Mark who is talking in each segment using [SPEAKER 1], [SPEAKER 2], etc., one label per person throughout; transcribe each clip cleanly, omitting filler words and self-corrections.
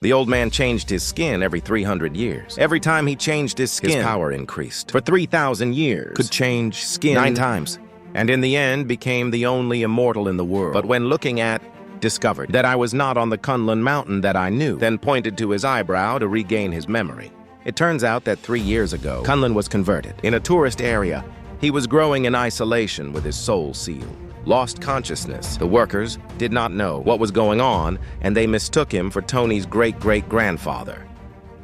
[SPEAKER 1] The old man changed his skin every 300 years. Every time he changed his skin, his power increased. For 3,000 years, could change skin 9 times. And in the end, became the only immortal in the world. But when looking at, discovered that I was not on the Kunlun mountain that I knew, then pointed to his eyebrow to regain his memory. It turns out that 3 years ago, Kunlun was converted. In a tourist area, he was growing in isolation with his soul sealed. Lost consciousness. The workers did not know what was going on, and they mistook him for Tony's great-great-grandfather.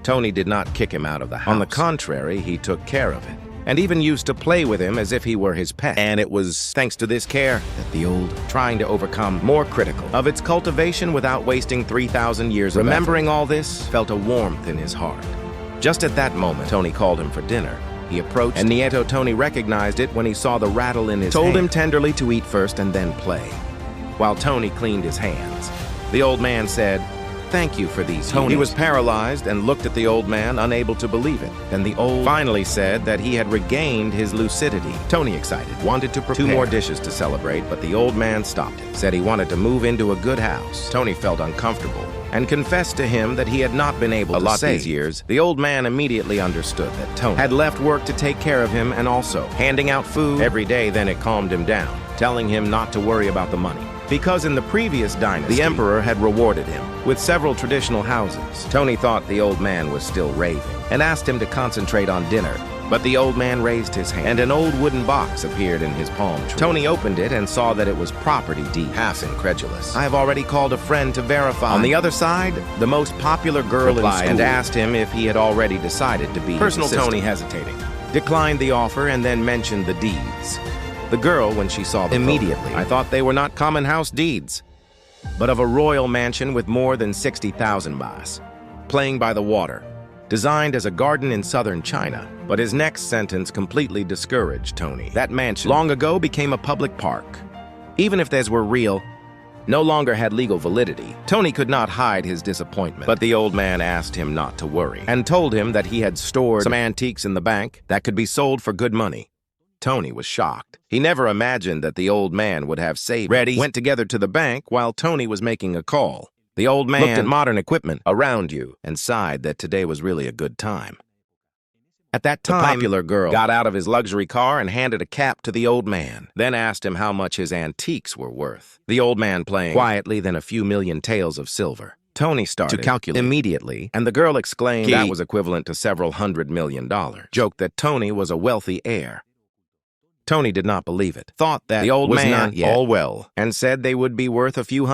[SPEAKER 1] Tony did not kick him out of the house. On the contrary, he took care of it, and even used to play with him as if he were his pet. And it was thanks to this care that the old, trying to overcome, more critical of its cultivation without wasting 3,000 years of remembering all this, felt a warmth in his heart. Just at that moment, Tony called him for dinner. He approached, and Nieto Tony recognized it when he saw the rattle in his hand. Told him tenderly to eat first and then play. While Tony cleaned his hands, the old man said, "Thank you for these." Tony was paralyzed and looked at the old man, unable to believe it. Then the old finally said that he had regained his lucidity. Tony, excited, wanted to prepare 2 more dishes to celebrate, but the old man stopped him. Said he wanted to move into a good house. Tony felt uncomfortable and confessed to him that he had not been able to save these years. The old man immediately understood that Tony had left work to take care of him and also handing out food every day. Then it calmed him down, telling him not to worry about the money. Because in the previous dynasty, the emperor had rewarded him with several traditional houses. Tony thought the old man was still raving and asked him to concentrate on dinner. But the old man raised his hand, and an old wooden box appeared in his palm tree. Tony opened it and saw that it was property deed. Half incredulous. "I have already called a friend to verify." On the other side, the most popular girl in school and asked him if he had already decided to be personal his assistant. Tony, hesitating, declined the offer and then mentioned the deeds. The girl, when she saw them immediately, "I thought they were not common house deeds, but of a royal mansion with more than 60,000 baht, playing by the water, designed as a garden in southern China." But his next sentence completely discouraged Tony. That mansion long ago became a public park. Even if these were real, no longer had legal validity. Tony could not hide his disappointment, but the old man asked him not to worry and told him that he had stored some antiques in the bank that could be sold for good money. Tony was shocked. He never imagined that the old man would have saved. Ready went together to the bank while Tony was making a call. The old man looked at modern equipment around you and sighed that today was really a good time. At that time, the popular girl got out of his luxury car and handed a cap to the old man, then asked him how much his antiques were worth. The old man playing quietly, then a few million taels of silver. Tony started to calculate immediately, and the girl exclaimed that was equivalent to several $100 million. Joked that Tony was a wealthy heir. Tony did not believe it, thought that the old man was not yet all well, and said they would be worth a few